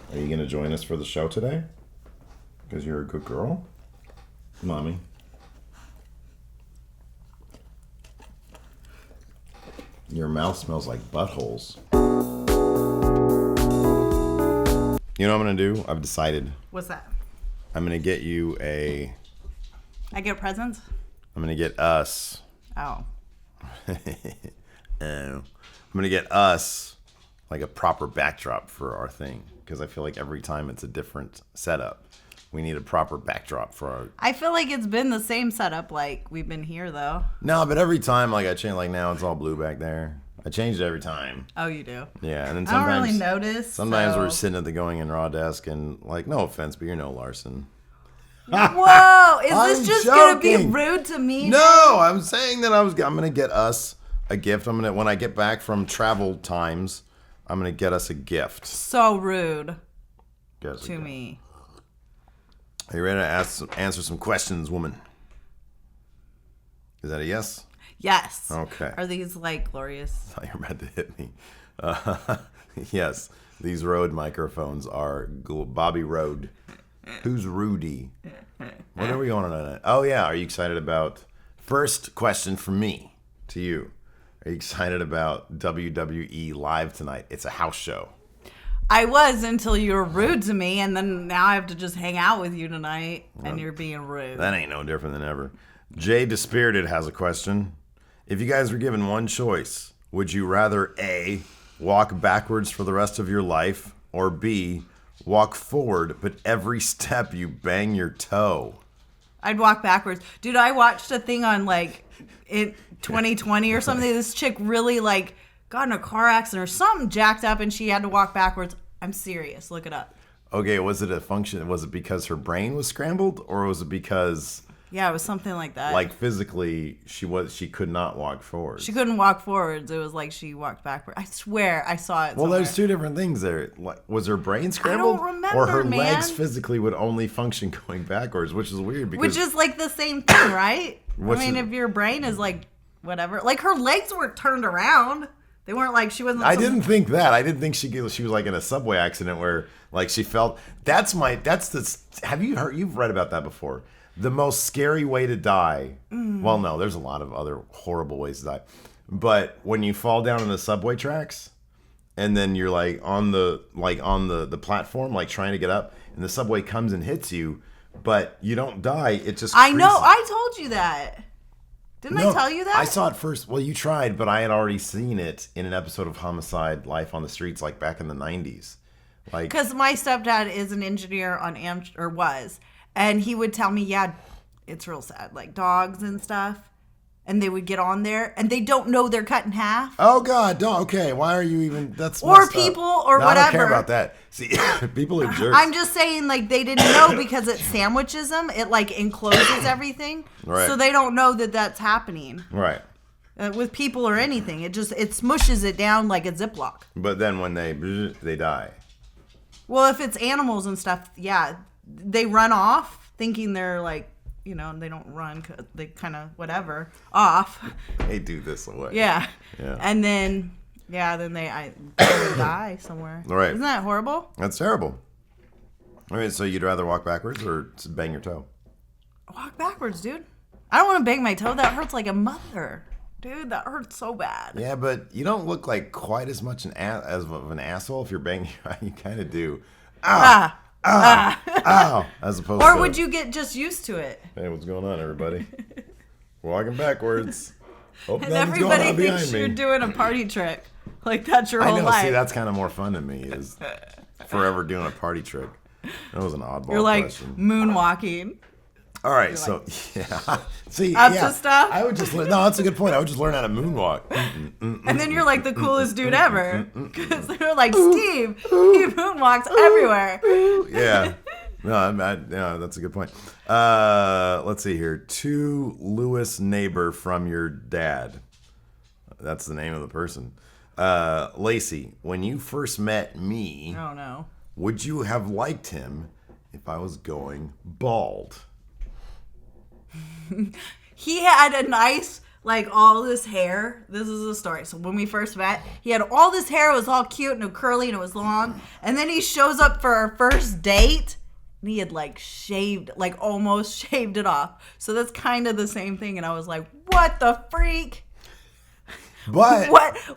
Are you going to join us for the show today? Because you're a good girl? Mommy. Your mouth smells like buttholes. You know what I'm going to do? I've decided. What's that? I'm going to get you I get presents? I'm going to get us. Oh. I'm going to get us like a proper backdrop for our thing. Because I feel like every time it's a different setup. We need a proper backdrop for our... I feel like it's been the same setup like we've been here, though. No, but every time, like, I change, like, now it's all blue back there. I change it every time. Oh, you do? Yeah, and then sometimes... I don't really notice. Sometimes we're sitting at the going in raw desk and, like, no offense, but you're no Larson. Whoa! Is this just going to be rude to me? No, I'm saying that I'm going to get us a gift. When I get back from travel times, I'm going to get us a gift. So rude to me. Are you ready to answer some questions, woman? Is that a yes? Yes. Okay. Are these, like, glorious? I thought you were about to hit me. Yes. These Rode microphones are Bobby Rode. Who's Rudy? What are we on tonight? Oh, yeah. Are you excited about... First question from me to you. Are you excited about WWE Live tonight? It's a house show. I was until you were rude to me, and then now I have to just hang out with you tonight, and you're being rude. That ain't no different than ever. Jay Dispirited has a question. If you guys were given one choice, would you rather A, walk backwards for the rest of your life, or B, walk forward, but every step you bang your toe? I'd walk backwards. Dude, I watched a thing on, like, in 2020 or something. This chick really, like... got in a car accident or something jacked up and she had to walk backwards. I'm serious. Look it up. Okay, was it a function? Was it because her brain was scrambled or was it because... Yeah, it was something like that. Like physically, she could not walk forward. She couldn't walk forwards. It was like she walked backwards. I swear I saw it. Well, there's two different things there. Was her brain scrambled? I don't remember, or her legs physically would only function going backwards, which is weird because... Which is like the same thing, right? I mean, if your brain is like whatever. Like her legs were turned around. They weren't like she wasn't. I didn't think that. I didn't think she was like in a subway accident where like she felt. Have you heard? You've read about that before. The most scary way to die. Well, no, there's a lot of other horrible ways to die. But when you fall down in the subway tracks, and then you're like on the platform, like trying to get up, and the subway comes and hits you, but you don't die. It just. I know. I told you that. Didn't I tell you that? I saw it first. Well, you tried, but I had already seen it in an episode of Homicide: Life on the Streets, like back in the 90s. Like, because my stepdad is an engineer on or was, and he would tell me, yeah, it's real sad, like dogs and stuff, and they would get on there and they don't know they're cut in half. Oh God, don't. Okay, why are you even? That's or people or whatever. I don't care about that. See, people are jerks. I'm just saying, like they didn't know because it sandwiches them. It like encloses everything, right? So they don't know that that's happening, right? With people or anything, it smushes it down like a Ziploc. But then when they die. Well, if it's animals and stuff, yeah, they run off thinking they're like. You know, they don't run. They kind of whatever off. They do this away. Yeah. And then, they die somewhere. Right. Isn't that horrible? That's terrible. All right, so you'd rather walk backwards or bang your toe? Walk backwards, dude. I don't want to bang my toe. That hurts like a mother. Dude, that hurts so bad. Yeah, but you don't look like quite as much as of an asshole if you're banging. You kind of do. Ah. Ow, as opposed or to... would you get just used to it? Hey, what's going on, everybody? We're walking backwards. Hope and everybody thinks you're doing a party trick. Like, that's your whole life. See, that's kind of more fun to me, is forever doing a party trick. That was an oddball You're like question. Moonwalking. All right, so, yeah. See, to stuff? I would just learn... No, that's a good point. I would just learn how to moonwalk. And then you're like the coolest dude ever. Because they're like, Steve, he moonwalks everywhere. Yeah. No, that's a good point. Let's see here. To Lewis Neighbor from your dad. That's the name of the person. Lacey, when you first met me... Oh, no. Would you have liked him if I was going bald? He had a nice, like all this hair. This is the story. So when we first met, he had all this hair. It was all cute and curly and it was long. And then he shows up for our first date and he had like shaved, like almost shaved it off. So that's kind of the same thing. And I was like, what the freak? But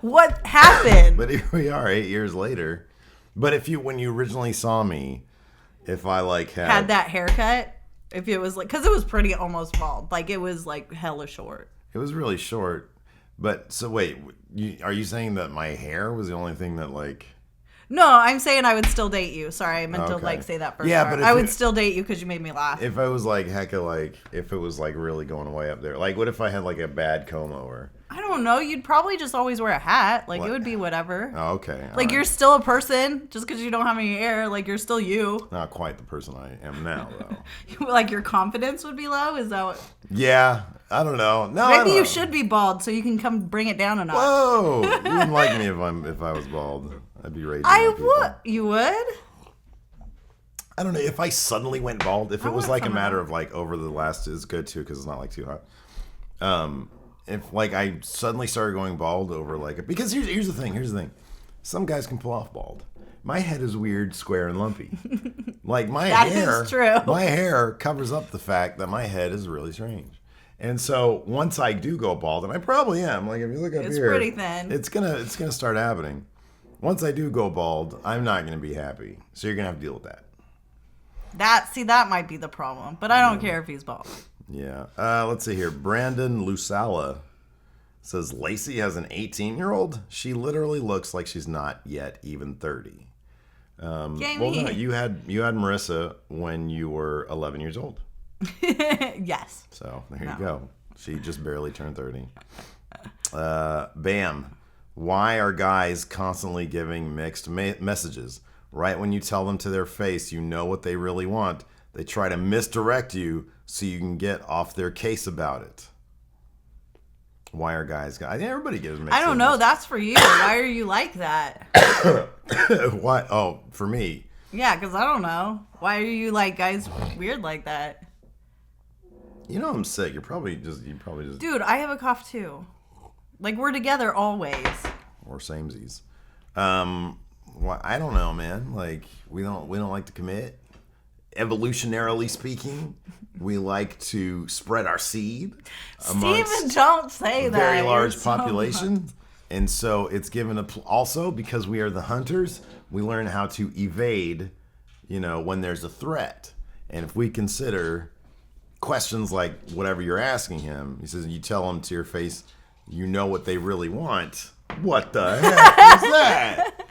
what happened? But here we are 8 years later. But when you originally saw me, if I like had that haircut, if it was like, because it was pretty almost bald, like it was like hella short. It was really short. But so wait, are you saying that my hair was the only thing that like? No, I'm saying I would still date you. Sorry, I meant to like say that first. Yeah, part. but I would still date you because you made me laugh. If I was like hecka, like if it was like really going way up there, like what if I had like a bad comb over? I don't know. You'd probably just always wear a hat. Like it would be whatever. Oh, okay. Like you're still a person just because you don't have any hair. Like you're still you. Not quite the person I am now, though. Like your confidence would be low. Is that what? Yeah, I don't know. No, maybe you should be bald so you can come bring it down a notch. Whoa! You wouldn't like me if I was bald. I'd be raging. I would. You would? I don't know if I suddenly went bald. If it was like a matter of like over the last is good too because it's not like too hot. If like I suddenly started going bald over like because here's the thing. Some guys can pull off bald. My head is weird, square, and lumpy. Like my hair. Is true. My hair covers up the fact that my head is really strange. And so once I do go bald, and I probably am, like if you look up here, it's pretty thin. It's gonna start happening. Once I do go bald, I'm not gonna be happy. So you're gonna have to deal with that. That might be the problem, but I don't care if he's bald. Yeah. Let's see here. Brandon Lusala says Lacey has an 18-year-old. She literally looks like she's not yet even 30. Well, no, you had Marissa when you were 11 years old. Yes. So there you go. She just barely turned 30. Bam. Why are guys constantly giving mixed messages? Right when you tell them to their face you know what they really want, they try to misdirect you so you can get off their case about it. Why are guys? Everybody gives mixed I don't know. That's for you. Why are you like that? Why? Oh, for me. Yeah, because I don't know. Why are you like guys weird like that? You know I'm sick. You probably just. Dude, I have a cough too. Like we're together always. Or samesies. I don't know, man. Like we don't like to commit. Evolutionarily speaking, we like to spread our seed amongst Steven, don't say a that. very large population. And so it's given also because we are the hunters, we learn how to evade, when there's a threat. And if we consider questions like whatever you're asking him, he says, you tell them to your face, you know what they really want. What the heck is that?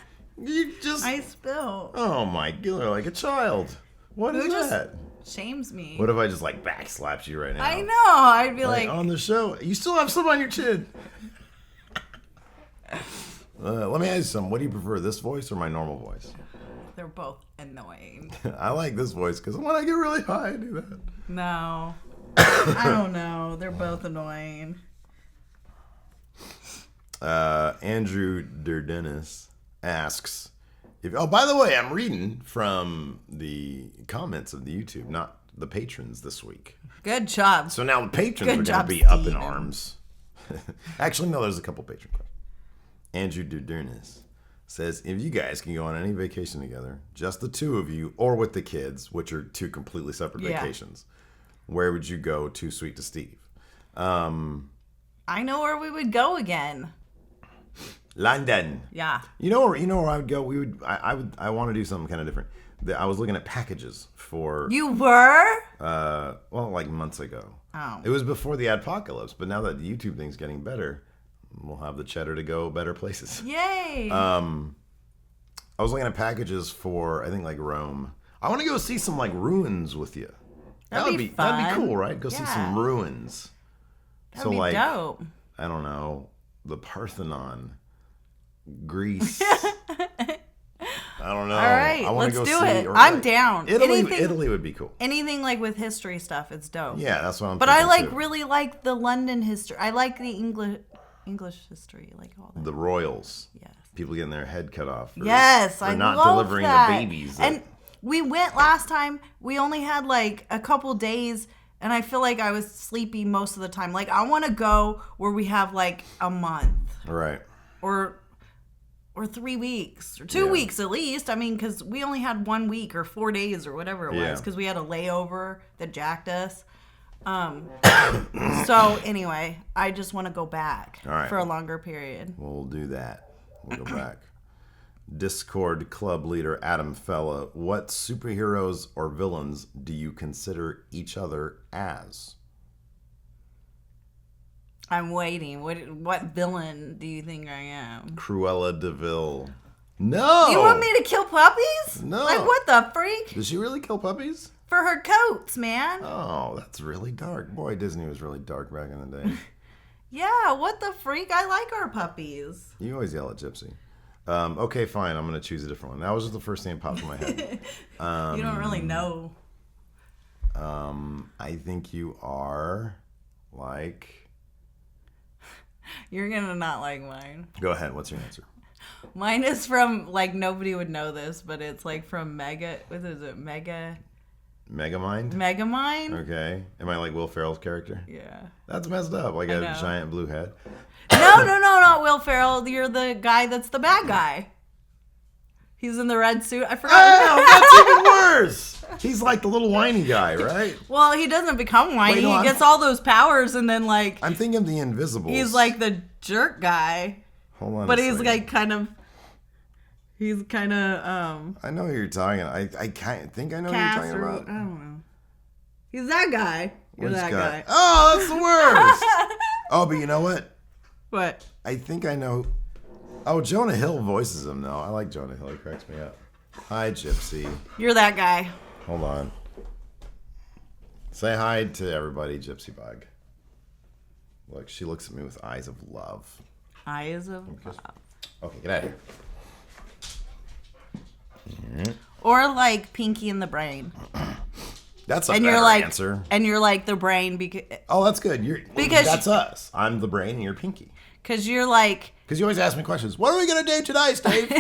I spilled. Oh my God, like a child. What is that? Shames me. What if I just like back slapped you right now? I know. I'd be like on the show. You still have some on your chin. Let me ask you something. What do you prefer, this voice or my normal voice? They're both annoying. I like this voice because when I get really high, I do that. No. I don't know. They're both annoying. Andrew Derdenis asks, by the way, I'm reading from the comments of the YouTube, not the patrons this week. Good job. So now the patrons are going to be up in arms. Actually, no, there's a couple patron questions. Andrew Derdenis says, if you guys can go on any vacation together, just the two of you, or with the kids, which are two completely separate vacations, where would you go? Too sweet to Steve. I know where we would go again. London. Yeah. You know where I would go? I want to do something kind of different. I was looking at packages for. You were? Like months ago. Oh. It was before the adpocalypse, but now that the YouTube thing's getting better, we'll have the cheddar to go better places. Yay. I was looking at packages for, I think, like Rome. I want to go see some like ruins with you. That'd be fun. That'd be cool, right? Go see some ruins. That'd be dope. I don't know, the Parthenon, Greece. I don't know. All right, I want to let's go do see, it. I'm like, down. Italy would be cool. Anything like with history stuff, it's dope. Yeah, that's what I'm. But I really like the London history. I like the English history, like all that. The royals. Yes. People getting their head cut off. Yes, I not love delivering that. the babies. And we went last time. We only had like a couple days, And I feel like I was sleepy most of the time. Like, I want to go where we have like a month. Right. Or 3 weeks or 2 weeks at least. I mean, because we only had 1 week or 4 days or whatever it was, because we had a layover that jacked us. So anyway, I just want to go back for a longer period. We'll do that. We'll go back. Discord club leader Adam Fella, what superheroes or villains do you consider each other as? I'm waiting. What villain do you think I am? Cruella de Vil. No! You want me to kill puppies? No. Like, what the freak? Does she really kill puppies? For her coats, man. Oh, that's really dark. Boy, Disney was really dark back in the day. Yeah, what the freak? I like our puppies. You always yell at Gypsy. Okay, fine. I'm going to choose a different one. That was just the first thing that popped in my head. You don't really know. I think you are like... You're going to not like mine. Go ahead. What's your answer? Mine is from, like, nobody would know this, but it's, like, from Mega... What is it? Megamind? Megamind? Okay. Am I like Will Ferrell's character? Yeah. That's messed up. Like a giant blue head. No, not Will Ferrell. You're the guy that's the bad guy. He's in the red suit. I forgot. Oh, that's even worse. He's like the little whiny guy, right? Well, he doesn't become whiny. He gets all those powers and then, like... I'm thinking of the Invisibles. He's like the jerk guy. Hold on But a he's second. like kind of... He's kind of... I know who you're talking. I can't think I know who you're talking about. I don't know. He's that guy. You're that guy. Oh, that's the worst. Oh, but you know what? What? I think I know. Oh, Jonah Hill voices him, though. I like Jonah Hill. He cracks me up. Hi, Gypsy. You're that guy. Hold on. Say hi to everybody, Gypsy Bug. Look, she looks at me with eyes of love. Eyes of love. Okay, get out of here. Or like Pinky and the Brain. That's a and better you're like, answer. And you're like the brain because... Oh, that's good. That's us. I'm the brain and you're Pinky. Because you're like... Because you always ask me questions. What are we going to do today, Steve?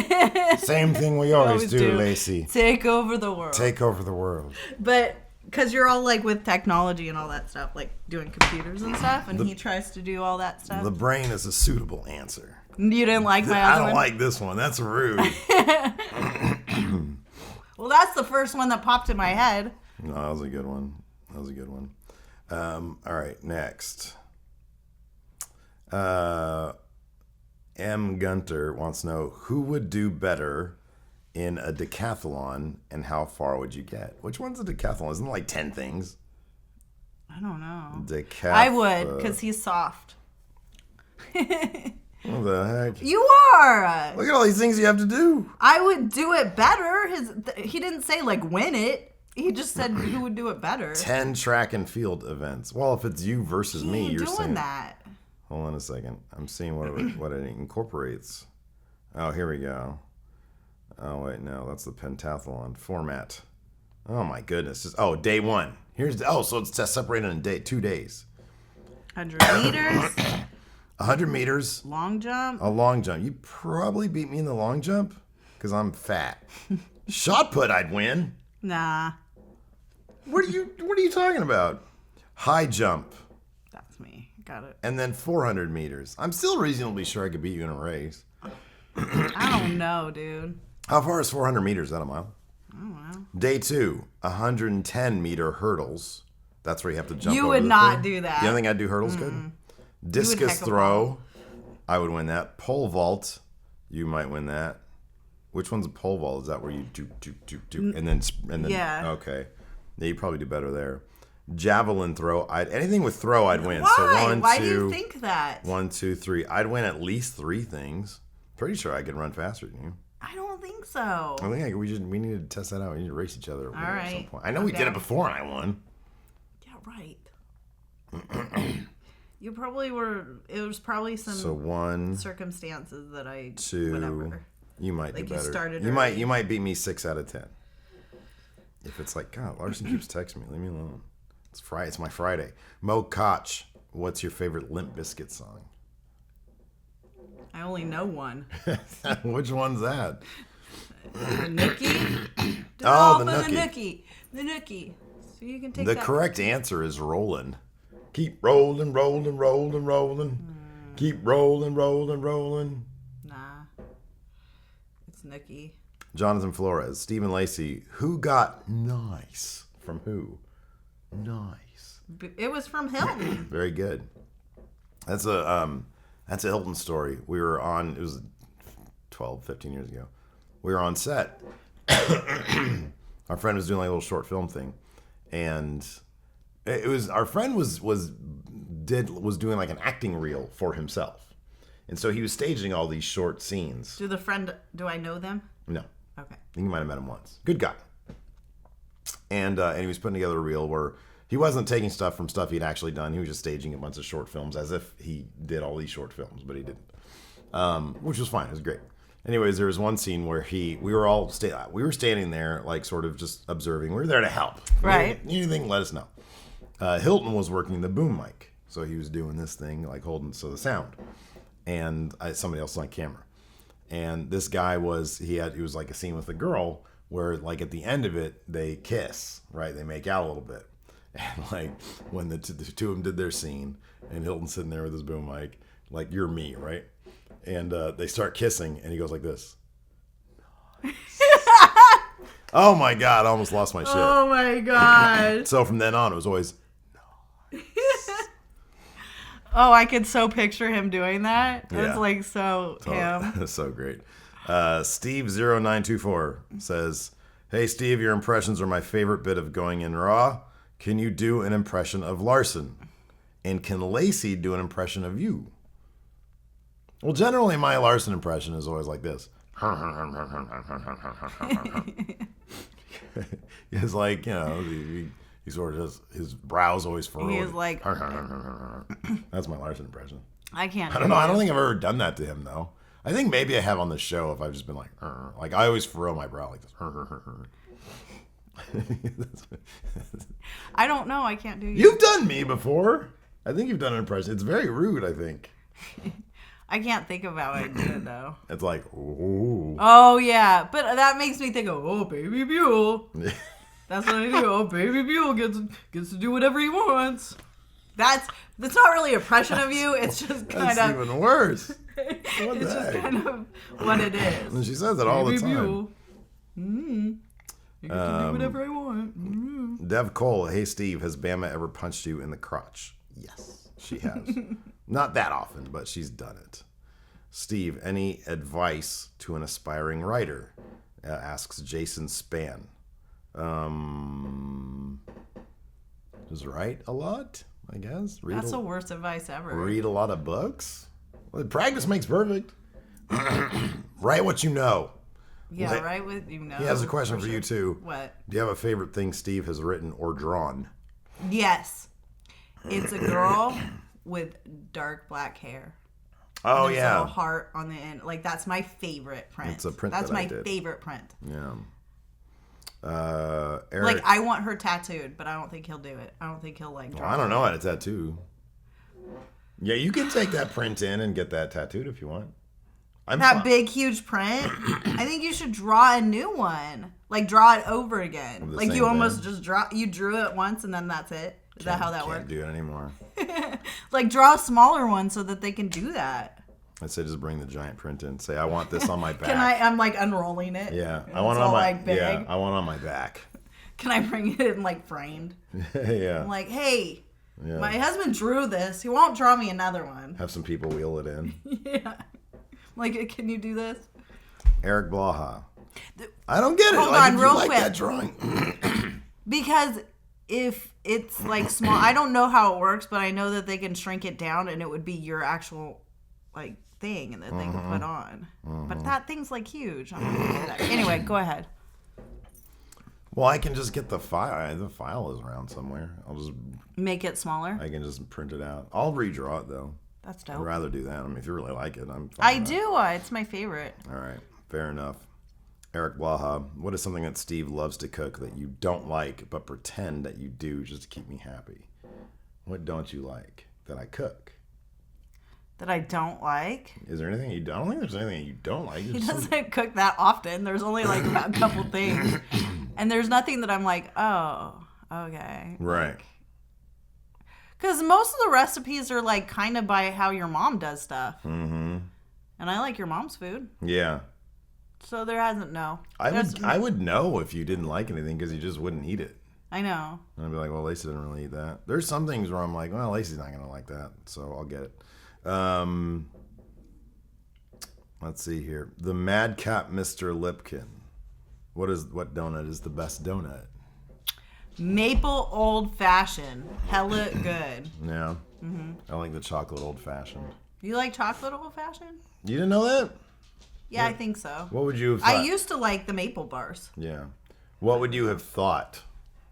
Same thing we always do, Lacey. Take over the world. Take over the world. But because you're all like with technology and all that stuff, like doing computers and stuff, and he tries to do all that stuff. The brain is a suitable answer. You didn't like my other one? I don't like this one. That's rude. Well, that's the first one that popped in my head. No, that was a good one. All right, next. M. Gunter wants to know, who would do better in a decathlon and how far would you get? Which one's a decathlon? Isn't it like 10 things? I don't know. I would, because he's soft. What the heck? You are. Look at all these things you have to do. I would do it better. He didn't say like win it. He just said who would do it better. 10 track and field events. Well, if it's you versus me, you're doing saying that. Hold on a second. I'm seeing what it incorporates. Oh, here we go. Oh wait, no, that's the pentathlon format. Oh my goodness. Day one. So it's separated in 2 days. 100 meters. 100 meters. Long jump. A long jump. You probably beat me in the long jump because I'm fat. Shot put, I'd win. Nah. What are you talking about? High jump. That's me. Got it. And then 400 meters. I'm still reasonably sure I could beat you in a race. I don't know, dude. How far is 400 meters? Is that a mile? I don't know. Day 2, 110 meter hurdles. That's where you have to jump. You over would the not thing. do that. You don't think I'd do hurdles good? Discus throw. I would win that. Pole vault. You might win that. Which one's a pole vault? Is that where you do and then yeah. Okay. Yeah, you probably do better there. Javelin throw. Anything with throw, I'd win. Why? So Why do you think that? 1, 2, 3. I'd win at least 3 things. Pretty sure I could run faster than you. I don't think so. I think we need to test that out. We need to race each other at some point. I know we did it before and I won. Yeah, right. You probably were. It was probably some 1 circumstances that I 2. Whatever. You might do Like better. you started. You might beat me 6 out of 10. If it's like, God, Larson keeps texting me. Leave me alone. It's Friday. It's my Friday. Mo Koch, what's your favorite Limp Bizkit song? I only know one. Which one's that? The Nookie. Oh, the Nookie. The Nookie. So you can take The that. correct answer is rolling. Keep rolling, rolling, rolling, rolling. Keep rolling, rolling, rolling. Nah. It's Nikki. Jonathan Flores, Stephen Lacey. Who got nice from who? Nice. It was from Hilton. Very good. That's a Hilton story. We were on, it was 12, 15 years ago. We were on set. Our friend was doing like a little short film thing. And it was, our friend was doing like an acting reel for himself. And so he was staging all these short scenes. Do I know them? No. Okay. I think you might have met him once. Good guy. And he was putting together a reel where he wasn't taking stuff from stuff he'd actually done. He was just staging a bunch of short films as if he did all these short films, but he didn't. Which was fine. It was great. Anyways, there was one scene where we were standing there, like sort of just observing. We were there to help. Right. Anything, let us know. Hilton was working the boom mic, so he was doing this thing, like holding the sound, and somebody else on camera. And this guy he was like a scene with a girl where like at the end of it they kiss, right? They make out a little bit, and like when the two of them did their scene, and Hilton's sitting there with his boom mic, like you're me, right? And they start kissing, and he goes like this. Nice. Oh my God! I almost lost my shit. Oh my God. So from then on, it was always. Oh, I could so picture him doing that. Yeah. It's like so him. That's so great. Steve0924 says, "Hey Steve, your impressions are my favorite bit of Going In Raw. Can you do an impression of Larson? And can Lacey do an impression of you?" Well, generally my Larson impression is always like this. It's like, you know, he sort of just, his brow's always furrowed. He is like, that's my Larson impression. I can't. I don't know. I don't think I've ever done that to him though. I think maybe I have on the show if I've just been like I always furrow my brow like this. I don't know. I can't do you. You've done me before. I think you've done an impression. It's very rude, I think. I can't think of how I did it though. It's like, ooh. Oh yeah, but that makes me think of Baby Buell. That's what I do. Oh, Baby Buell gets to do whatever he wants. That's not really an impression of you. It's just kind That's of even worse. What it's the just heck? kind of what it is. And she says it all the Baby time. Buell. You get to do whatever I want. Dev Cole, hey Steve, has Bama ever punched you in the crotch? Yes, she has. Not that often, but she's done it. Steve, any advice to an aspiring writer? Asks Jason Span. Just write a lot, I guess. That's the worst advice ever. Read a lot of books. Well, practice makes perfect. Write what you know. Yeah, right with you know. He has a question for you too. What? Do you have a favorite thing Steve has written or drawn? Yes. It's a girl with dark black hair. Oh, There's yeah. a little heart on the end. Like, that's my favorite print. It's a print That's that I my did. favorite print. Yeah. Eric, Like, I want her tattooed, but I don't think he'll do it. I don't think he'll, like, draw I don't it. know how to tattoo. Yeah, you can take that print in and get that tattooed if you want. That big, huge print? I think you should draw a new one. Like, draw it over again. Like, you almost just you drew it once and then that's it. Is that how that works? Can't do it anymore. Like, draw a smaller one so that they can do that. I'd say just bring the giant print in. Say, I want this on my back. I'm like unrolling it. Yeah, And I want it it's on all, my like, big. Yeah, I want it on my back. Can I bring it in like framed? Yeah. I'm like, hey, Yeah. my husband drew this. He won't draw me another one. Have some people wheel it in. Yeah. Like, can you do this? Eric Blaha. I don't get it. Hold like, on, if real you like quick. that drawing. Because if it's like small, I don't know how it works, but I know that they can shrink it down and it would be your actual like thing and that they can put on. But that thing's like huge. I'm not gonna do that. Anyway, go ahead. Well, I can just get the file. The file is around somewhere. I'll just Make it smaller. I can just print it out. I'll redraw it though. That's I'd dope. rather do that. I mean, if you really like it, I'm fine I with that. do. It's my favorite. All right, fair enough. Eric Blaha, what is something that Steve loves to cook that you don't like but pretend that you do just to keep me happy? What don't you like that I cook? That I don't like. Is there anything you don't? I don't think there's anything you don't like. He doesn't cook that often. There's only like a couple things. And there's nothing that I'm like, oh, okay. Right. Because most of the recipes are like kind of by how your mom does stuff. Mm-hmm. And I like your mom's food. Yeah. So there hasn't I would know if you didn't like anything because you just wouldn't eat it. I know. And I'd be like, well, Lacey didn't really eat that. There's some things where I'm like, well, Lacey's not going to like that, so I'll get it. Let's see here. The Madcap Mr. Lipkin. What donut is the best donut? Maple old fashioned. Hella good. Yeah. Mm-hmm. I like the chocolate old fashioned. You like chocolate old fashioned? You didn't know that? Yeah, I think so. What would you have thought? I used to like the maple bars. Yeah. What would you have thought?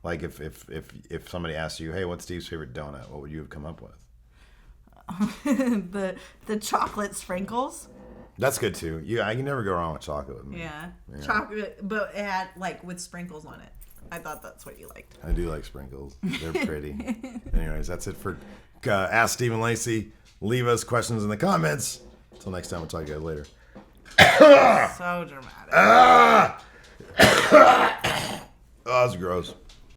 Like if somebody asked you, hey, what's Steve's favorite donut? What would you have come up with? the chocolate sprinkles. That's good too. I can never go wrong with chocolate. Yeah. Chocolate, but it had like with sprinkles on it. I thought that's what you liked. I do like sprinkles. They're pretty. Anyways, that's it for Ask Steve and Lacey. Leave us questions in the comments. Until next time, we'll talk to you guys later. So dramatic. Oh, that's gross.